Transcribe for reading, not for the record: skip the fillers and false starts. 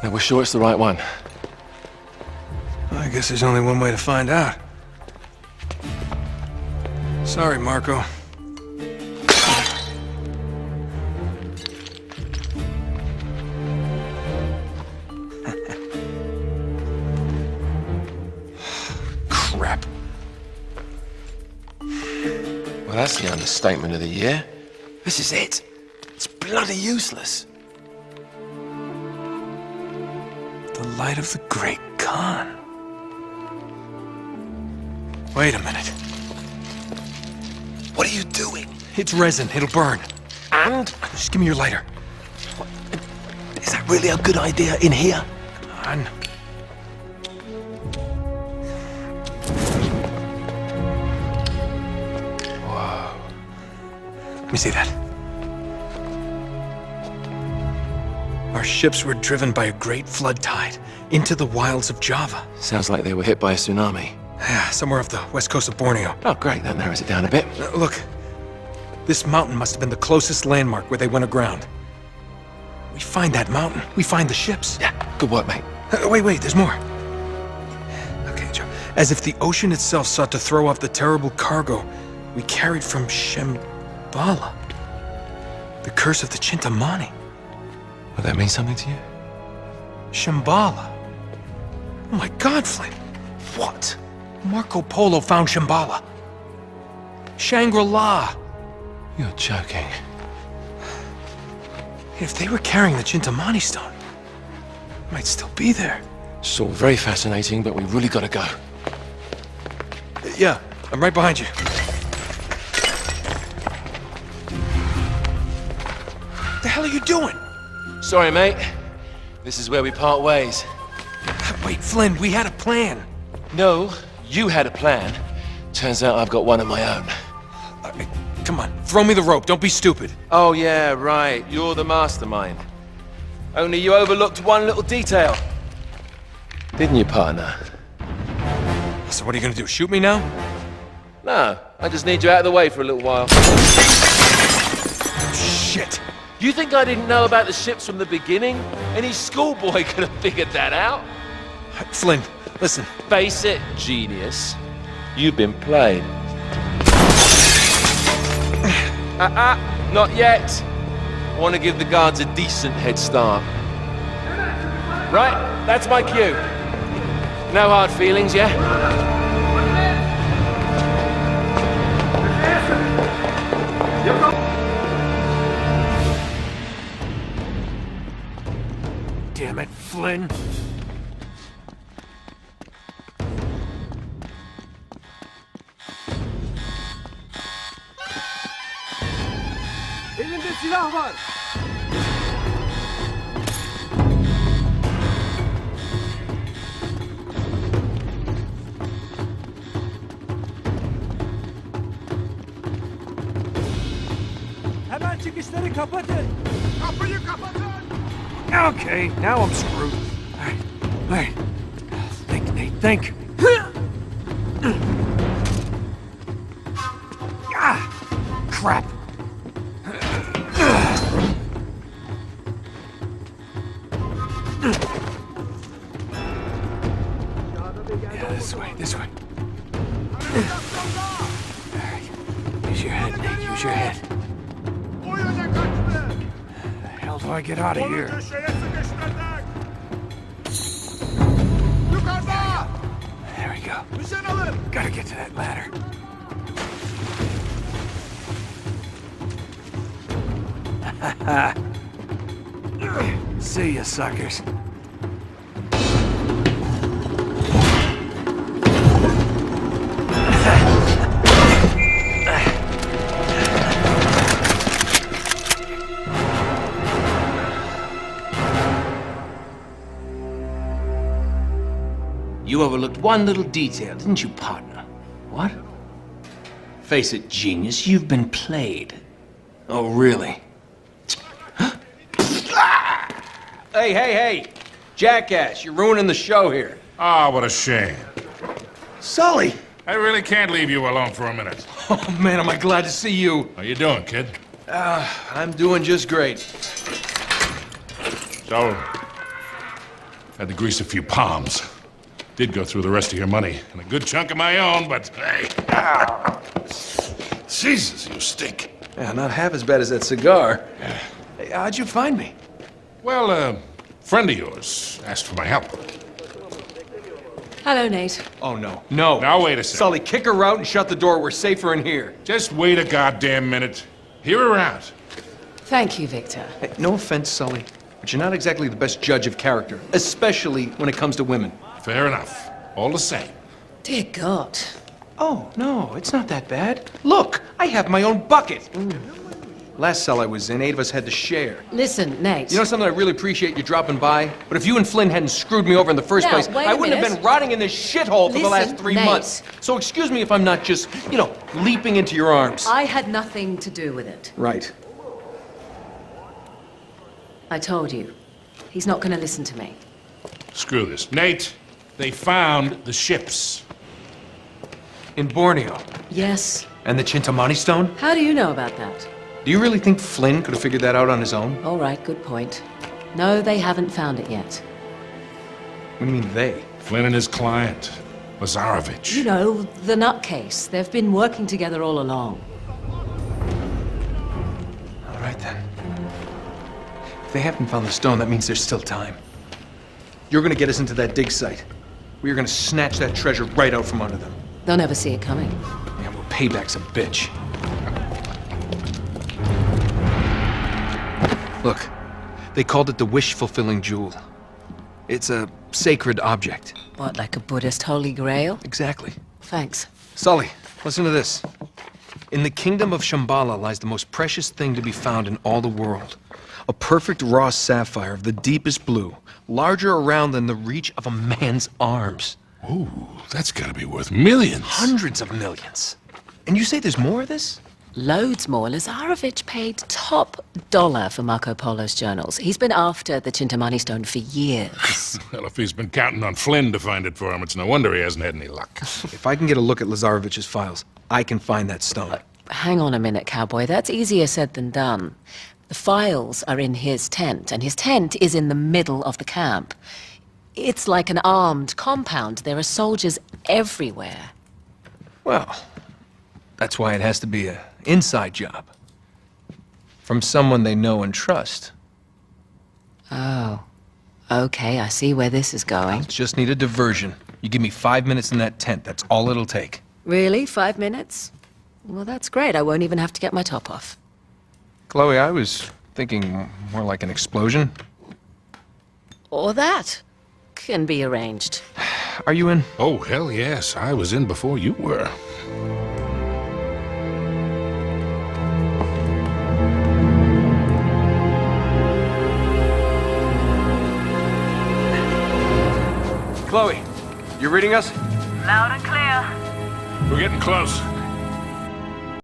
Now, we're sure it's the right one. Well, I guess there's only one way to find out. Sorry, Marco. Crap. Well, that's the understatement of the year. This is it. It's bloody useless. The light of the Great Khan. Wait a minute. What are you doing? It's resin. It'll burn. And? Just give me your lighter. Is that really a good idea in here? Come on. Whoa. Let me see that. Our ships were driven by a great flood tide into the wilds of Java. Sounds like they were hit by a tsunami. Yeah, somewhere off the west coast of Borneo. Oh, great. That narrows it down a bit. Look, this mountain must have been the closest landmark where they went aground. We find that mountain, we find the ships. Yeah, good work, mate. Wait, there's more. Okay, Joe. As if the ocean itself sought to throw off the terrible cargo we carried from Shambhala. The curse of the Chintamani. Will that mean something to you? Shambhala. Oh my God, Flynn. What? Marco Polo found Shambhala. Shangri-La. You're joking. If they were carrying the Chintamani stone, it might still be there. It's all very fascinating, but we really gotta go. Yeah, I'm right behind you. What the hell are you doing? Sorry, mate. This is where we part ways. Wait, Flynn, we had a plan. No, you had a plan. Turns out I've got one of my own. Come on, throw me the rope. Don't be stupid. Oh, yeah, right. You're the mastermind. Only you overlooked one little detail. Didn't you, partner? So what are you gonna do, shoot me now? No, I just need you out of the way for a little while. Shit. You think I didn't know about the ships from the beginning? Any schoolboy could have figured that out. Flynn, listen. Face it, genius. You've been played. Not yet. I want to give the guards a decent head start. Right, that's my cue. No hard feelings, yeah? Damn it, Flynn. Elinde silah var. Hemen çıkışları kapatın. Kapıyı kapatın. Okay, now I'm screwed. All right. Think, Nate, think. Ah, crap. Yeah, this way. All right. Use your head, Nate, use your head. O yöne kaçtı. How do I get out of here? Köşeye sıkıştırdık. Yukarıda. There we go. Nişan alın. Gotta get to that ladder. See ya, suckers. You overlooked one little detail, didn't you, partner? What? Face it, genius, you've been played. Oh, really? Hey! Jackass, you're ruining the show here. Ah, what a shame. Sully! I really can't leave you alone for a minute. Oh, man, am I glad to see you. How you doing, kid? I'm doing just great. So, Had to grease a few palms. Did go through the rest of your money, and a good chunk of my own, but hey. Jesus, you stink. Yeah, not half as bad as that cigar. Hey, how'd you find me? Well, a friend of yours asked for my help. Hello, Nate. Oh, no. No. Now, wait a second. Sully, kick her out and shut the door. We're safer in here. Just wait a goddamn minute. Hear her out. Thank you, Victor. Hey, no offense, Sully, but you're not exactly the best judge of character, especially when it comes to women. Fair enough. All the same. Dear God. Oh, no, it's not that bad. Look, I have my own bucket. Last cell I was in, 8 of us had to share. Listen, Nate. You know something, I really appreciate you dropping by, but if you and Flynn hadn't screwed me over in the first Now, place, wait a I wouldn't have minute. been rotting in this shithole for the last Listen, 3 Nate. months. So excuse me if I'm not just, leaping into your arms. I had nothing to do with it. Right. I told you. He's not going to listen to me. Screw this. Nate, they found the ships. In Borneo. Yes. And the Chintamani stone? How do you know about that? Do you really think Flynn could have figured that out on his own? All right, good point. No, they haven't found it yet. What do you mean, they? Flynn and his client, Lazarovich. You know, the nutcase. They've been working together all along. All right, then. If they haven't found the stone, that means there's still time. You're gonna get us into that dig site. We are gonna snatch that treasure right out from under them. They'll never see it coming. Yeah, well, payback's a bitch. Look, they called it the wish-fulfilling jewel. It's a sacred object. What, like a Buddhist holy grail? Exactly. Thanks. Sully, listen to this. In the kingdom of Shambhala lies the most precious thing to be found in all the world. A perfect raw sapphire of the deepest blue, larger around than the reach of a man's arms. Ooh, that's gotta be worth millions. Hundreds of millions. And you say there's more of this? Loads more. Lazarovich paid top dollar for Marco Polo's journals. He's been after the Chintamani stone for years. Well, if he's been counting on Flynn to find it for him, it's no wonder he hasn't had any luck. If I can get a look at Lazarovich's files, I can find that stone. Hang on a minute, cowboy. That's easier said than done. The files are in his tent, and his tent is in the middle of the camp. It's like an armed compound. There are soldiers everywhere. Well, that's why it has to be an inside job. From someone they know and trust. Oh. Okay, I see where this is going. Just need a diversion. You give me 5 minutes in that tent, that's all it'll take. Really? 5 minutes? Well, that's great. I won't even have to get my top off. Chloe, I was thinking more like an explosion. Or that. Can be arranged. Are you in? Oh, hell yes. I was in before you were. Chloe, you reading us? Loud and clear. We're getting close.